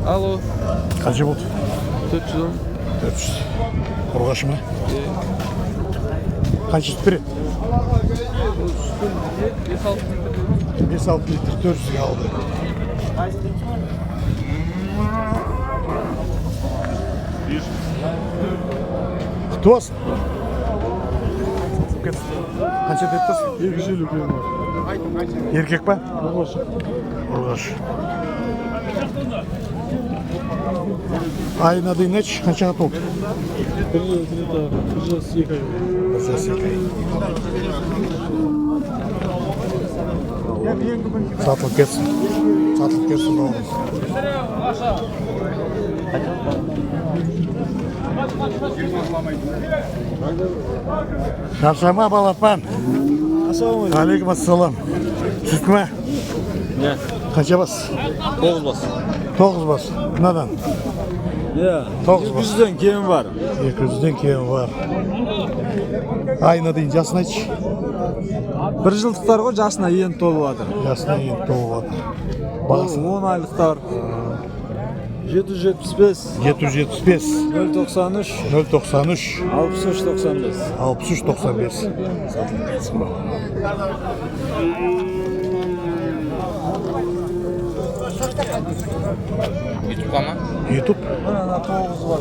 Алло. Қанша болды? 410. 400. Ұрғашы ма? Қанша сүт береді? 5-6 литр 400-ге алды. Құтты болсын. Қанша деттіз? 250 бар. Еркек па? Ұрғаш. Ұрғаш. Айына дейін әч, қаншаға толды? 1 жас 2 ай. 1 жас 2 ай. Сатылып кетсін. Сатылып кетсін бауырым. Шаршама балапан. Алейкум ассалам. Сүт ма? Не? Қанша бас? 9 бас. 9 бас. Мынадан? 9 бас. 200-ден кем бар. 200-ден кем бар. Айына дейін жасын айтшы. 1 жылдықтар ғой, жасына енді толып жатыр. Жасына енді толып жатыр. Бағасы 10 айлықтар. 775. 775. 093. 093. 63-95. 63-95. Satılып кетсін ба. Ютубқа ма? Ютуб? Ана 9 бар.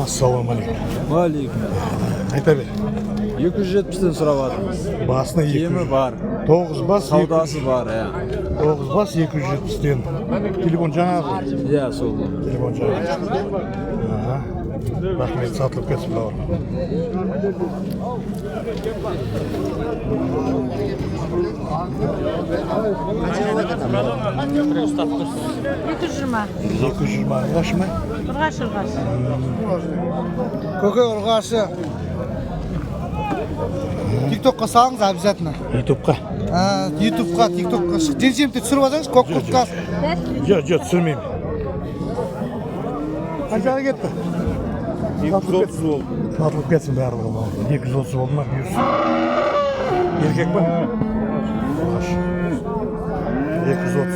Ассалам алейкум. Алейкум. Айта бер. 270-ден сұрап жатырмыз. Басына 200. Кемі бар. 9 бас. Саудасы бар, 9 бас 270-ден. Телефон жаңағы. Сол. Телефон жаңағы. Рахмет, сатылып кетсін бауыр. Ұрғашы ма? Ұрғаш. Көке ұрғашы. Тиктокқа салыңыз обязательно. Ютубқа? Ютубқа, тиктокқа шық. Жем-жемді түсіріп алсаңыз, көк құртқа. Жоқ, түсірмеймін. Қаншаға кетті? 230 болды. Сатылып кетсін барлығы. 230 болды ма? Бұйырсын. Еркек па? 230.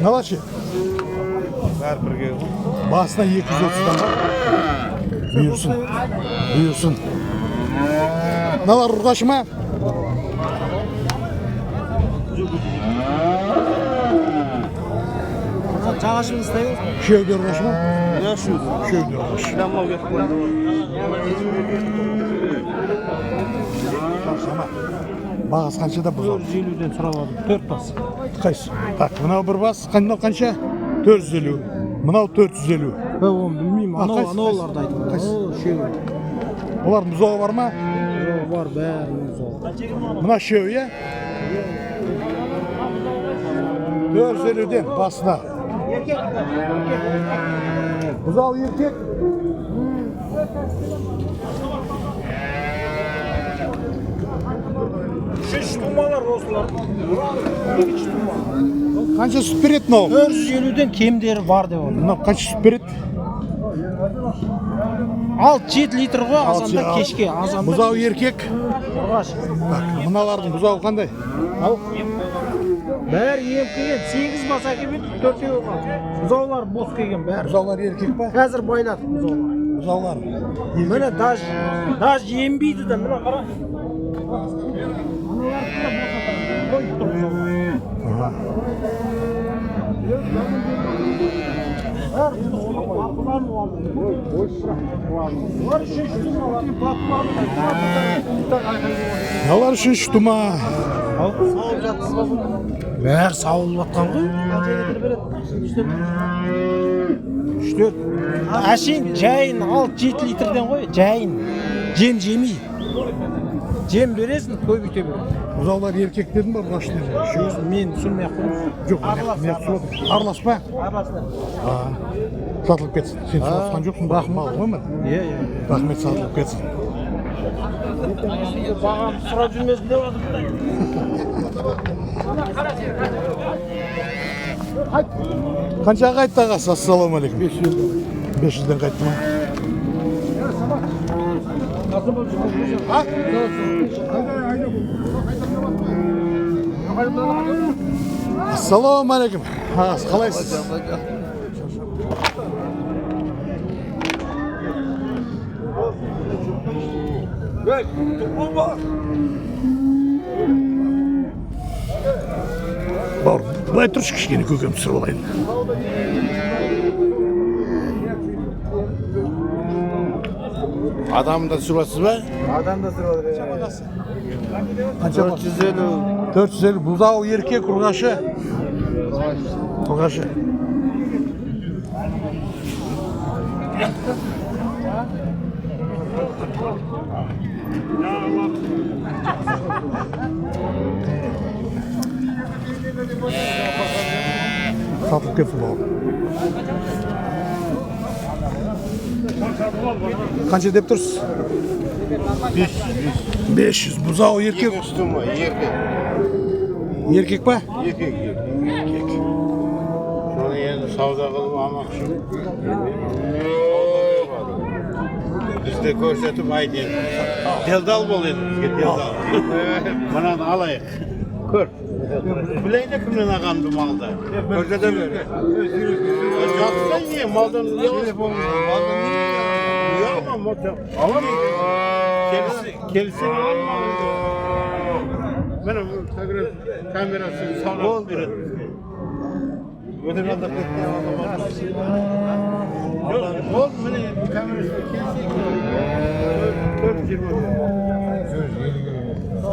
Налачы? Бәрі бірге. Басына 230-дан бар. Бұйырсын. Налар ұрғашы ма? Жағашымыз тайыз. Шеуде ұрғашы ма? Шеуде ұрғашы. Бағасы қаншада бұзау? 450-ден сұрап алдым. 4 бас. Қайсы? Так, мынау бір бас, мынау қанша? 450. Мынау 450. Оны білмеймін. Анауларды айтып. Шеу. Олар бұзауы бар ма? Бар, бәрі мұзау. Мына шеу, е? 450-ден басына. Бұзау еркек. Шеш тумалар осылар. Қанша сүт береді мынау? 450-ден кемдері бар деп отыр. Мынау қанша сүт береді? 6-7 литр ғой азанда кешке. Бұзау еркек. Ұрғаш. Мыналардың бұзауы қандай? Бәрі ем келген, 8 бас әкелген, 4-еу қалды. Бұзаулар бос келген бәрі. Бұзаулар еркек па? Қазір байлады бұзаулар. Бұзаулар. Міне даже ембейді де, міне қара. Аналарды да босатады. Қойып тұр бұзаулар. Налар үшін шүтіма. Бәрі сауылып атқан ғой. 3-4. Әшейін жайын 6-7 литрден ғой, жайын. Жем жемей. Жем бересін, көбейте бересін. Бұзаулар еркек дедің ба, ұрғаш дедің? Мен түсінмей қойым. Жоқ, не түсіп Аралас па? Сатылып кетсін. Сен сұратқан жоқсың, мал ғой мен? Рахмет, сатылып кетсін. Бағам сұрап жүрмесін деп Қанша қайтты ағасы? Ассалам алейкум. 500-ден қайтты ма? ассалаумағалейкум. Қалайсыз? Бауыр, былай тұршы кішкене көкем түсіріп алайын. Адамда сұрасыз ба? Адамда сұрады. Қанша 450. 450. Бұзау еркек ұрғашы. Ұрғашы. Сатылып кетті бауыр. Қанша деп тұрсыз? 500. Бұзау еркек. Üstü mü? Erkek. Еркек па? Erkek. Şunu yeni savda kılıp almak için. Biz de görsetip aydın. Deldal bol edin bizge deldal. Bana da alayık. Kör. Bileyim de kimden akandı malda. Görsetem. Yatsan niye maldan telefon maldan niye? Yapma motor. Alamam. Kelisi alamam. Benim kamerası sağlam bir. Ödül aldık ettiği adamlar. Yok, oldu benim kamerası kelisi. 420.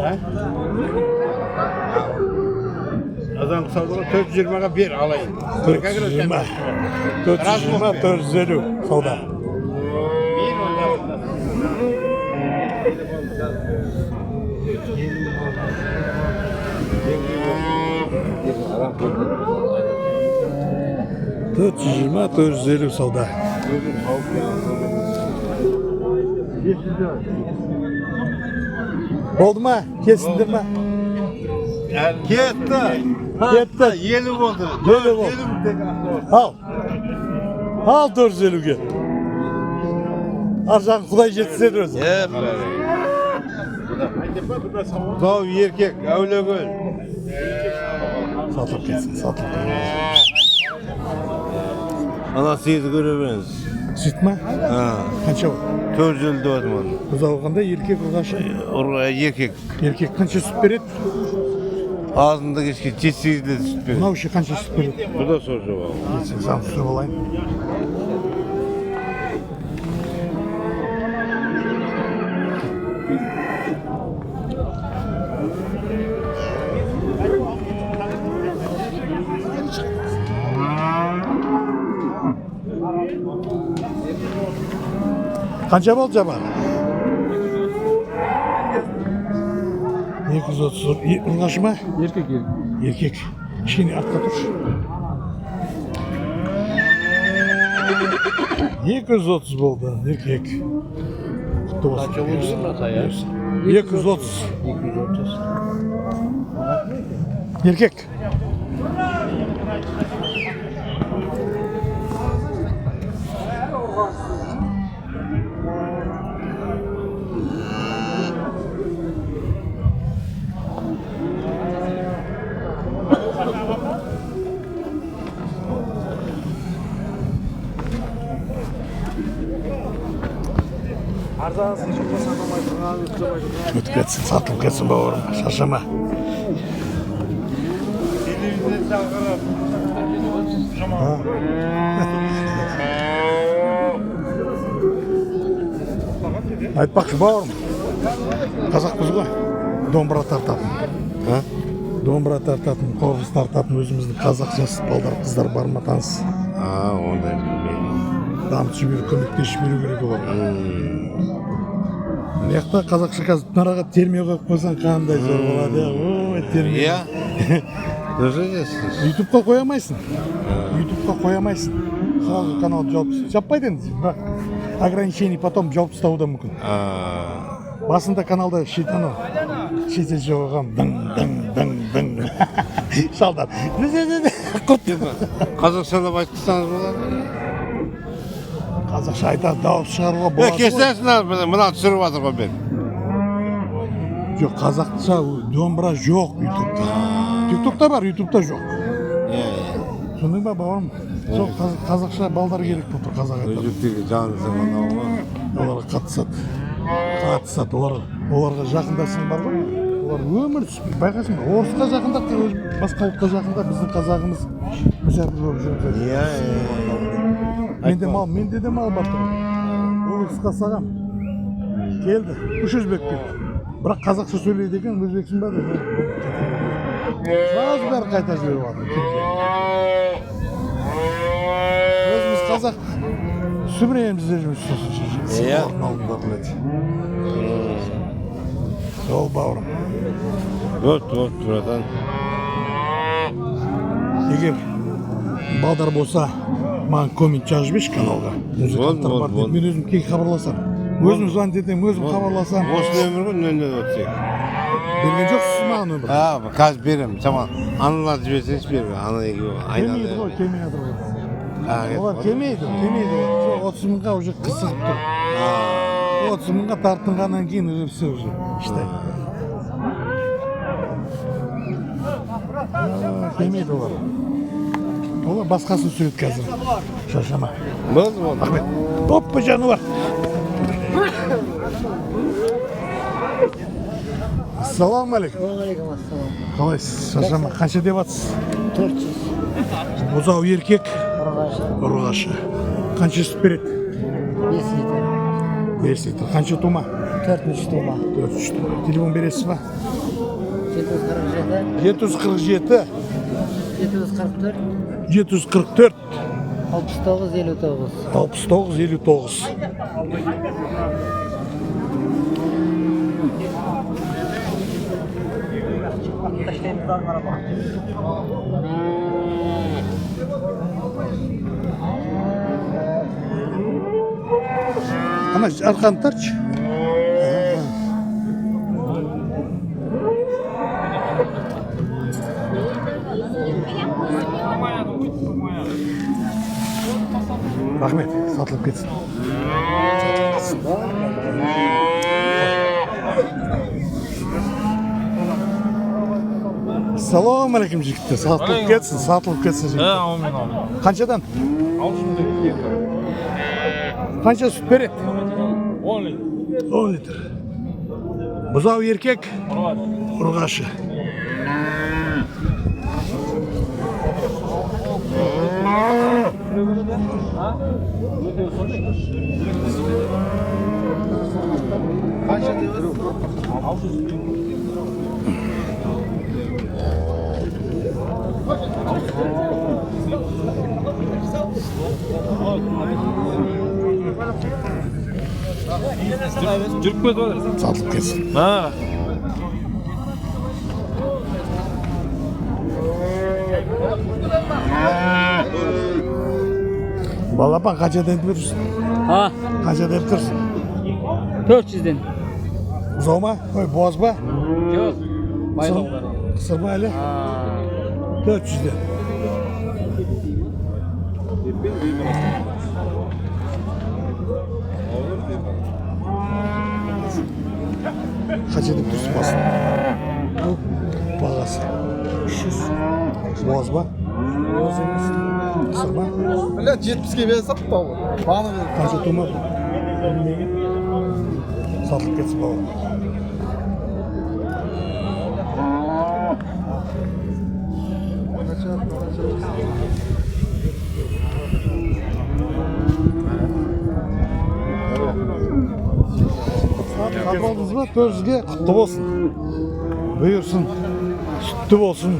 Ha? Adam savdalar 420'ye bir alayım. 420. 420, 450 savda. Bir onda. 420, 450 savda. Oldu mu? Kesindir mi? Yetti. Yeni oldu. Yeni oldu. Al. Al 450'ge. Arjan Kuday jetsin özü. Dağ erkek, öyle göl. Satılıp ketsin, satılıp. Ana siz göremez. Süt mü? Ha. Kança var? 450 doğdum onu. Uzalganda erkek urgaşı. Oraya erkek. Erkek kança süt verir? Ağzında geçki cetsizle süt verir. Buna uşu kança süt verir? Bu da soru var. Geçsin, sana süt olayım. Kança bol cama? 230. Urgaşı mı? Erkek. Erkek. Şimdi artta dur. 230 oldu erkek. Kutlu olsun. Kaça vurdun mu ata ya? 230. 230. Erkek. Ötüp ketsin, satılıp ketsin bavurum. Şaşama. Ha. Айтпақшы бауырым, қазақпыз ғой, домбыра тартатын. Ha? Домбыра тартатын, қобыз тартатын өзіміздің қазақ жас балдар, қыздар бар ма таныс? Ha, ondan bilmiyorum. Дамытып жіберіп, көмектесіп жіберу керек олар. Мына қазақша қазір нараға терме қойып қойсаң қандай зор болады ya. Ой, терме. Ya. Nasıl ediyorsunuz? Ютубқа қоя алмайсың. Ютубқа қоя алмайсың. Сразу канал жауып жаппайды енді, бірақ ограничение потом жауып тастауы да мүмкін. Басында каналда анау шетел жоғаған дың. Шалдар. Құрт. Қазақстанда айтқызсаңыз болады. Қазақша айтады, дауыс шығаруға болады. Кесесіңіз, мына түсіріп жатыр ғой мен. Жоқ, қазақша домбыра жоқ ютубта. TikTok'ta бар, YouTube'da жоқ. Сондай ба бауырым? Жоқ, қазақша балдар керек болып тұр, қазақ айтады. Өзбектегі жанысы ғана ғой. Оларға қатысады. Оларға жақындасын бар ғой. Олар өмір сүріп, байқайсың ба? Орысқа жақындап, басқа ұлтқа жақындап, біздің қазағымыз мүсәпір болып жүріп. Менде де мал бар тұр. Ол қысқа сағам. Келді, үш өзбек келді. Бірақ қазақша сөйлейді екен, өзбексің ба деді. Сразу бәрі қайта жіберіп алды. Өзіміз қазақ сүміреміз де жұмыс Ол бауырым. Вот, тұратын. Егер балдар болса, маған коммент жазып жіберші каналға. Мен өзім кей хабарласам. Өзім звонить етем, өзім хабарласам. Осы нөмір ғой, нөмір өтсек. Берген жоқсыз маған нөмір. Қазір беремін. Сама аналарды жіберсеңіз берме. Келмейді ғой, келмейді ғой. Олар келмейді. 30 мыңға уже қысығып тұр. 30 мыңға тартынғаннан кейін уже все уже. İşte. Келмейді олар. Олар басқасын сөйт қазір. Шашама. Болды. Ахмет. Оппа жануар. Ассаламу алейкум. Қалайсыз? Шашама қанша деп атсыз? 400. Бұзау еркек. Ұрғашы. Қанша сүт береді? 5 литр. 5 литр. Қанша тума? 4 тума. 4 тума. Телефон бересіз ба? 747. 744. 69 59. 69 59. Ана арқаны тартшы. Рахмет, сатылып кетсін. Ассаламу алейкум жігіттер, сатылып кетсін жігіттер. Қаншадан? Қанша сүт береді? 10 литр. Бұзау еркек, ұрғашы. Жүріп кетіп отыр. Сатылып кетсін. Балапан қанша деп тұрсың? Қанша деп тұрсың? 400'den. Бұзау ма? Боз ба? Yok. Байлауlar. Қысыр ма әлі? 400'den. Қанша деп тұрсың басын? Бағасы. 300. Боз ба? Боз емес. Қысыр ма? 70'ge ben sattım abi. Bana ver. Қанша тума? Сатылып кетсін бауырым. Сатып алдыңыз ба? 400'ге құтты болсын. Бұйырсын, сүтті болсын.